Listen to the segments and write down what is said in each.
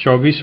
24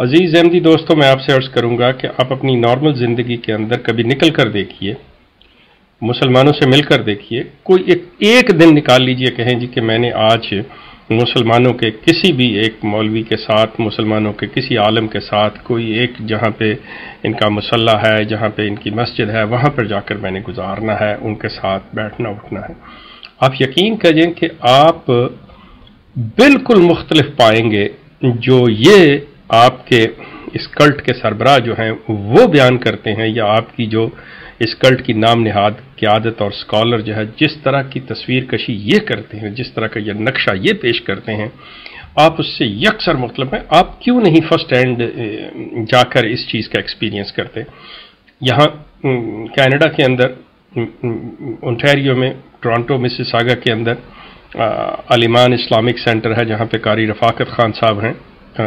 عزیز احمدی دوستوں، میں آپ سے عرض کروں گا کہ آپ اپنی نارمل زندگی کے اندر کبھی نکل کر دیکھیے، مسلمانوں سے مل کر دیکھیے، کوئی ایک دن نکال لیجئے، کہیں جی کہ میں نے آج مسلمانوں کے کسی بھی ایک مولوی کے ساتھ، مسلمانوں کے کسی عالم کے ساتھ، کوئی ایک جہاں پہ ان کا مصلی ہے، جہاں پہ ان کی مسجد ہے، وہاں پر جا کر میں نے گزارنا ہے، ان کے ساتھ بیٹھنا اٹھنا ہے۔ آپ یقین کریں کہ آپ بالکل مختلف پائیں گے جو یہ آپ کے اس کلٹ کے سربراہ جو ہیں وہ بیان کرتے ہیں، یا آپ کی جو اس کلٹ کی نام نہاد قیادت اور اسکالر جو ہے جس طرح کی تصویر کشی یہ کرتے ہیں، جس طرح کا یہ نقشہ یہ پیش کرتے ہیں، آپ اس سے یکسر مختلف ہیں۔ آپ کیوں نہیں فرسٹ ہینڈ جا کر اس چیز کا ایکسپیرینس کرتے؟ یہاں کینیڈا کے اندر اونٹیریو میں ٹورانٹو مسیساگا کے اندر علیمان اسلامک سینٹر ہے، جہاں پہ قاری رفاقت خان صاحب ہیں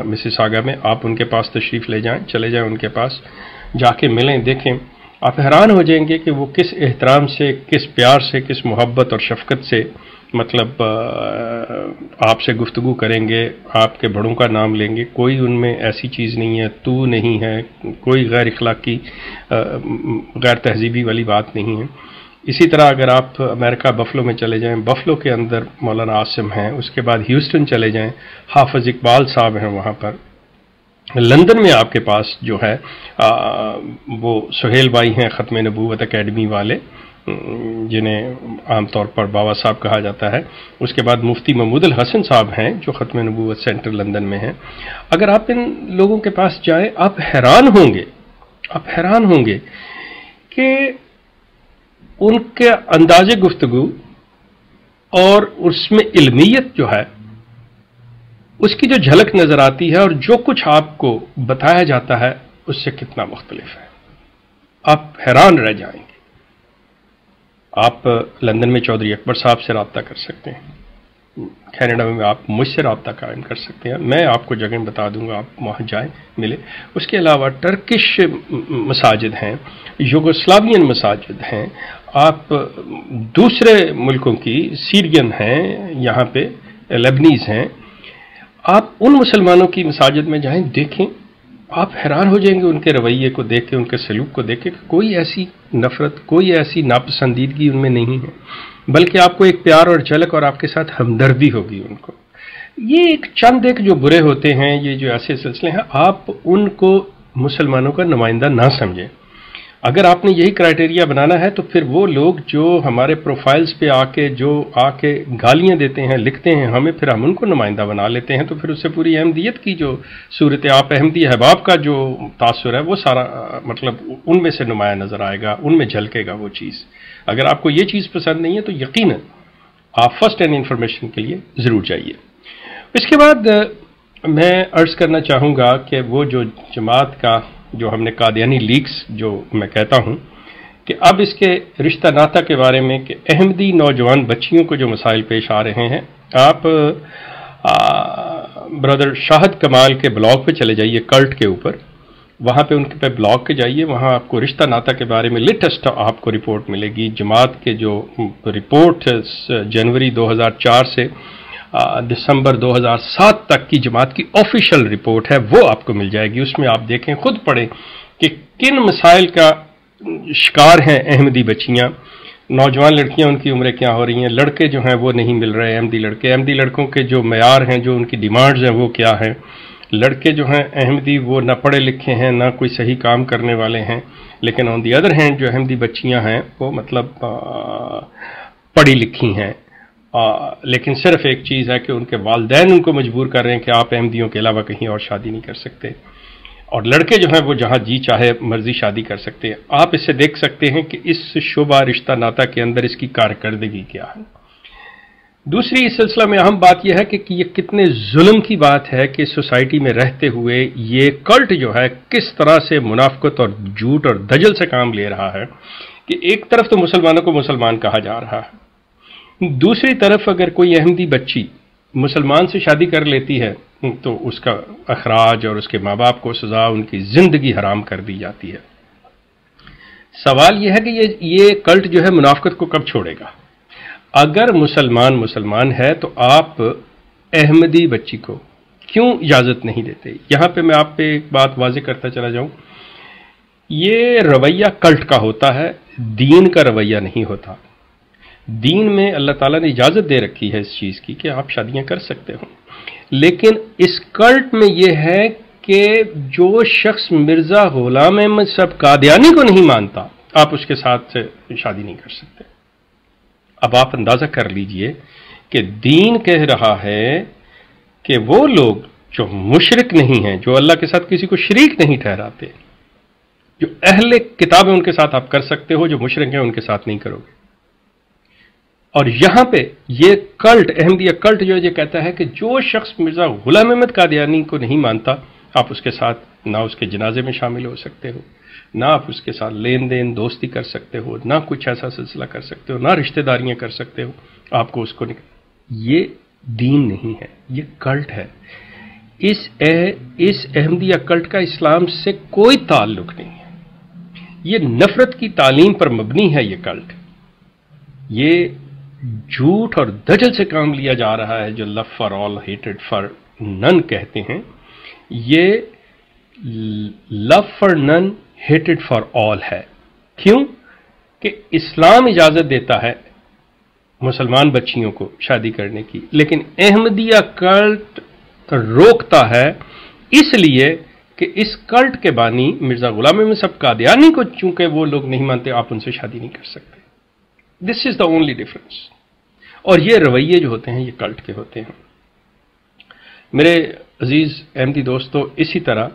مسیساگا میں۔ آپ ان کے پاس تشریف لے جائیں، چلے جائیں ان کے پاس، جا کے ملیں، دیکھیں، آپ حیران ہو جائیں گے کہ وہ کس احترام سے، کس پیار سے، کس محبت اور شفقت سے مطلب آپ سے گفتگو کریں گے، آپ کے بڑوں کا نام لیں گے۔ کوئی ان میں ایسی چیز نہیں ہے، تو نہیں ہے، کوئی غیر اخلاقی غیر تہذیبی والی بات نہیں ہے۔ اسی طرح اگر آپ امریکہ بفلو میں چلے جائیں، بفلو کے اندر مولانا عاصم ہیں، اس کے بعد ہیوسٹن چلے جائیں، حافظ اقبال صاحب ہیں وہاں پر۔ لندن میں آپ کے پاس جو ہے وہ سہیل بھائی ہیں، ختم نبوت اکیڈمی والے، جنہیں عام طور پر بابا صاحب کہا جاتا ہے۔ اس کے بعد مفتی محمود الحسن صاحب ہیں جو ختم نبوت سینٹر لندن میں ہیں۔ اگر آپ ان لوگوں کے پاس جائیں، آپ حیران ہوں گے کہ ان کے انداز گفتگو اور اس میں علمیت جو ہے، اس کی جو جھلک نظر آتی ہے اور جو کچھ آپ کو بتایا جاتا ہے اس سے کتنا مختلف ہے، آپ حیران رہ جائیں گے۔ آپ لندن میں چودھری اکبر صاحب سے رابطہ کر سکتے ہیں، کینیڈا میں آپ مجھ سے رابطہ قائم کر سکتے ہیں، میں آپ کو جگہ بتا دوں گا، آپ وہاں جائیں، ملے۔ اس کے علاوہ ٹرکش مساجد ہیں، یوگوسلاوین مساجد ہیں، آپ دوسرے ملکوں کی، سیرین ہیں، یہاں پہ لیبنیز ہیں، آپ ان مسلمانوں کی مساجد میں جائیں، دیکھیں، آپ حیران ہو جائیں گے ان کے رویے کو دیکھ کے، ان کے سلوک کو دیکھ کے، کہ کوئی ایسی نفرت، کوئی ایسی ناپسندیدگی ان میں نہیں ہے، بلکہ آپ کو ایک پیار اور جھلک اور آپ کے ساتھ ہمدردی ہوگی ان کو۔ یہ ایک جو برے ہوتے ہیں، یہ جو ایسے سلسلے ہیں، آپ ان کو مسلمانوں کا نمائندہ نہ سمجھیں۔ اگر آپ نے یہی کرائٹیریا بنانا ہے تو پھر وہ لوگ جو ہمارے پروفائلز پہ آ کے گالیاں دیتے ہیں، لکھتے ہیں ہمیں، پھر ہم ان کو نمائندہ بنا لیتے ہیں، تو پھر اس سے پوری احمدیت کی جو صورت، آپ احمدی احباب کا جو تاثر ہے وہ سارا مطلب ان میں سے نمایاں نظر آئے گا، ان میں جھلکے گا وہ چیز۔ اگر آپ کو یہ چیز پسند نہیں ہے تو یقیناً آپ فرسٹ ہینڈ انفارمیشن کے لیے ضرور جائیے۔ اس کے بعد میں عرض کرنا چاہوں گا کہ وہ جو جماعت کا جو ہم نے قادیانی لیکس جو میں کہتا ہوں کہ اب اس کے رشتہ ناطہ کے بارے میں کہ احمدی نوجوان بچیوں کو جو مسائل پیش آ رہے ہیں، آپ برادر شاہد کمال کے بلاگ پہ چلے جائیے، کلٹ کے اوپر، وہاں پہ ان کے بلاگ کے جائیے، وہاں آپ کو رشتہ ناطہ کے بارے میں لیٹسٹ آپ کو رپورٹ ملے گی۔ جماعت کے جو رپورٹ جنوری 2004 سے دسمبر 2007 تک کی جماعت کی آفیشیل رپورٹ ہے، وہ آپ کو مل جائے گی۔ اس میں آپ دیکھیں، خود پڑھیں کہ کن مسائل کا شکار ہیں احمدی بچیاں، نوجوان لڑکیاں، ان کی عمریں کیا ہو رہی ہیں، لڑکے جو ہیں وہ نہیں مل رہے، احمدی لڑکوں کے جو معیار ہیں، جو ان کی ڈیمانڈز ہیں وہ کیا ہیں، لڑکے جو ہیں احمدی وہ نہ پڑھے لکھے ہیں، نہ کوئی صحیح کام کرنے والے ہیں، لیکن آن دی ادر ہینڈ جو احمدی بچیاں ہیں وہ مطلب پڑھی لکھی ہیں، لیکن صرف ایک چیز ہے کہ ان کے والدین ان کو مجبور کر رہے ہیں کہ آپ احمدیوں کے علاوہ کہیں اور شادی نہیں کر سکتے، اور لڑکے جو ہیں وہ جہاں جی چاہے مرضی شادی کر سکتے ہیں۔ آپ اس سے دیکھ سکتے ہیں کہ اس شعبہ رشتہ ناطہ کے اندر اس کی کارکردگی کیا ہے۔ دوسری اس سلسلہ میں اہم بات یہ ہے کہ یہ کتنے ظلم کی بات ہے کہ سوسائٹی میں رہتے ہوئے یہ کلٹ جو ہے کس طرح سے منافقت اور جھوٹ اور دجل سے کام لے رہا ہے کہ ایک طرف تو مسلمانوں کو مسلمان کہا جا رہا ہے، دوسری طرف اگر کوئی احمدی بچی مسلمان سے شادی کر لیتی ہے تو اس کا اخراج اور اس کے ماں باپ کو سزا، ان کی زندگی حرام کر دی جاتی ہے۔ سوال یہ ہے کہ یہ کلٹ جو ہے منافقت کو کب چھوڑے گا؟ اگر مسلمان ہے تو آپ احمدی بچی کو کیوں اجازت نہیں دیتے؟ یہاں پہ میں آپ پہ ایک بات واضح کرتا چلا جاؤں، یہ رویہ کلٹ کا ہوتا ہے، دین کا رویہ نہیں ہوتا۔ دین میں اللہ تعالیٰ نے اجازت دے رکھی ہے اس چیز کی کہ آپ شادیاں کر سکتے ہو، لیکن اس کلٹ میں یہ ہے کہ جو شخص مرزا غلام احمد صاحب قادیانی کو نہیں مانتا، آپ اس کے ساتھ شادی نہیں کر سکتے۔ اب آپ اندازہ کر لیجئے کہ دین کہہ رہا ہے کہ وہ لوگ جو مشرک نہیں ہیں، جو اللہ کے ساتھ کسی کو شریک نہیں ٹھہراتے، جو اہل کتاب ہیں ان کے ساتھ آپ کر سکتے ہو، جو مشرک ہیں ان کے ساتھ نہیں کرو گے۔ اور یہاں پہ یہ کلٹ، احمدیہ کلٹ جو ہے یہ کہتا ہے کہ جو شخص مرزا غلام احمد قادیانی کو نہیں مانتا، آپ اس کے ساتھ نہ اس کے جنازے میں شامل ہو سکتے ہو، نہ آپ اس کے ساتھ لین دین دوستی کر سکتے ہو، نہ کچھ ایسا سلسلہ کر سکتے ہو، نہ رشتہ داریاں کر سکتے ہو، آپ کو اس کو یہ دین نہیں ہے، یہ کلٹ ہے۔ اس احمدیہ کلٹ کا اسلام سے کوئی تعلق نہیں ہے، یہ نفرت کی تعلیم پر مبنی ہے۔ یہ کلٹ یہ جھوٹ اور دجل سے کام لیا جا رہا ہے، جو love for all hated for none کہتے ہیں، یہ love for none hated for all ہے۔ کیوں کہ اسلام اجازت دیتا ہے مسلمان بچیوں کو شادی کرنے کی، لیکن احمدیہ کلٹ روکتا ہے، اس لیے کہ اس کلٹ کے بانی مرزا غلام احمد صاحب قادیانی کو چونکہ وہ لوگ نہیں مانتے، آپ ان سے شادی نہیں کر سکتے۔ دس از دا اونلی ڈفرنس۔ اور یہ رویے جو ہوتے ہیں یہ کلٹ کے ہوتے ہیں۔ میرے عزیز احمدی دوستو، اسی طرح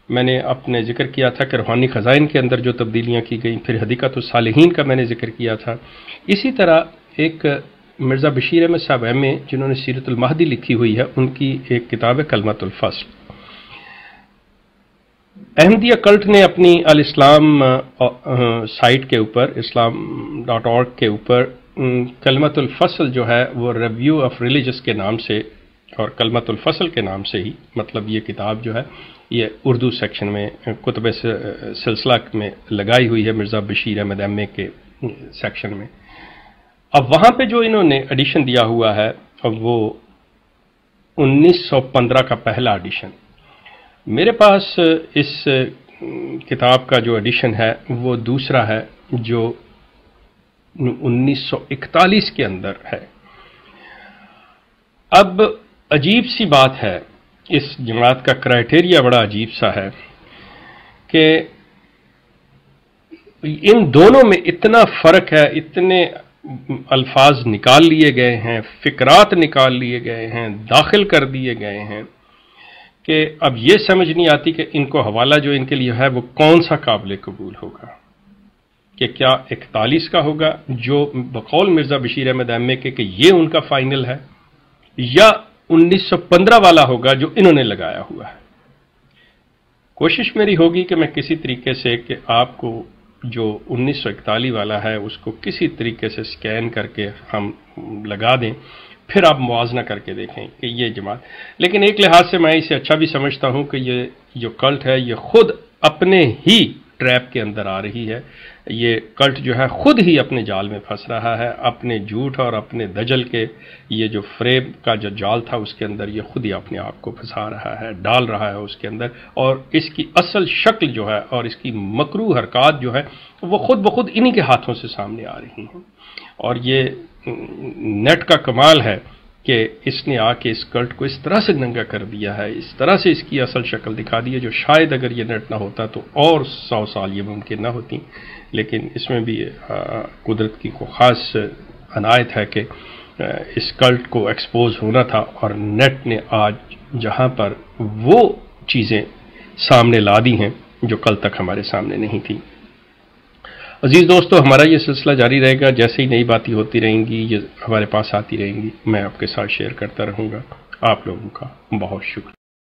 میں نے اپنے ذکر کیا تھا کہ روحانی خزائن کے اندر جو تبدیلیاں کی گئیں، پھر حدیقۃ الصالحین کا میں نے ذکر کیا تھا۔ اسی طرح ایک مرزا بشیر احمد صاحب ایم اے جنہوں نے سیرت المہدی لکھی ہوئی ہے، ان کی ایک کتاب ہے کلمۃ الفصل۔ احمدیہ کلٹ نے اپنی الاسلام سائٹ کے اوپر islam.org کے اوپر کلمۃ الفصل جو ہے وہ ریویو آف ریلیجس کے نام سے اور کلمۃ الفصل کے نام سے ہی، مطلب یہ کتاب جو ہے یہ اردو سیکشن میں کتب سلسلہ میں لگائی ہوئی ہے مرزا بشیر احمد ایم اے کے سیکشن میں۔ اب وہاں پہ جو انہوں نے ایڈیشن دیا ہوا ہے وہ 1915 کا پہلا ایڈیشن۔ میرے پاس اس کتاب کا جو ایڈیشن ہے وہ دوسرا ہے جو 1941 کے اندر ہے۔ اب عجیب سی بات ہے، اس جماعت کا کرائٹیریا بڑا عجیب سا ہے کہ ان دونوں میں اتنا فرق ہے، اتنے الفاظ نکال لیے گئے ہیں، فکرات نکال لیے گئے ہیں، داخل کر دیے گئے ہیں کہ اب یہ سمجھ نہیں آتی کہ ان کو حوالہ جو ان کے لیے ہے وہ کون سا قابل قبول ہوگا، کہ کیا 41 کا ہوگا جو بقول مرزا بشیر احمد ایم اے کے کہ یہ ان کا فائنل ہے، یا 1915 والا ہوگا جو انہوں نے لگایا ہوا ہے۔ کوشش میری ہوگی کہ میں کسی طریقے سے کہ آپ کو جو 1941 والا ہے اس کو کسی طریقے سے سکین کر کے ہم لگا دیں، پھر آپ موازنہ کر کے دیکھیں کہ یہ جماعت۔ لیکن ایک لحاظ سے میں اسے اچھا بھی سمجھتا ہوں کہ یہ جو کلٹ ہے یہ خود اپنے ہی ٹریپ کے اندر آ رہی ہے، یہ کلٹ جو ہے خود ہی اپنے جال میں پھنس رہا ہے، اپنے جھوٹ اور اپنے دجل کے یہ جو فریب کا جو جال تھا اس کے اندر یہ خود ہی اپنے آپ کو پھنسا رہا ہے، ڈال رہا ہے اس کے اندر، اور اس کی اصل شکل جو ہے اور اس کی مکروہ حرکات جو ہے وہ خود بخود انہی کے ہاتھوں سے سامنے آ رہی ہیں۔ اور یہ نیٹ کا کمال ہے کہ اس نے آ کے اس کلٹ کو اس طرح سے ننگا کر دیا ہے، اس طرح سے اس کی اصل شکل دکھا دی ہے، جو شاید اگر یہ نیٹ نہ ہوتا تو اور 100 سال یہ ممکن نہ ہوتی۔ لیکن اس میں بھی قدرت کی کوئی خاص عنایت ہے کہ اس کلٹ کو ایکسپوز ہونا تھا، اور نیٹ نے آج جہاں پر وہ چیزیں سامنے لا دی ہیں جو کل تک ہمارے سامنے نہیں تھی۔ عزیز دوستو، ہمارا یہ سلسلہ جاری رہے گا، جیسے ہی نئی باتیں ہوتی رہیں گی یہ ہمارے پاس آتی رہیں گی، میں آپ کے ساتھ شیئر کرتا رہوں گا۔ آپ لوگوں کا بہت شکریہ۔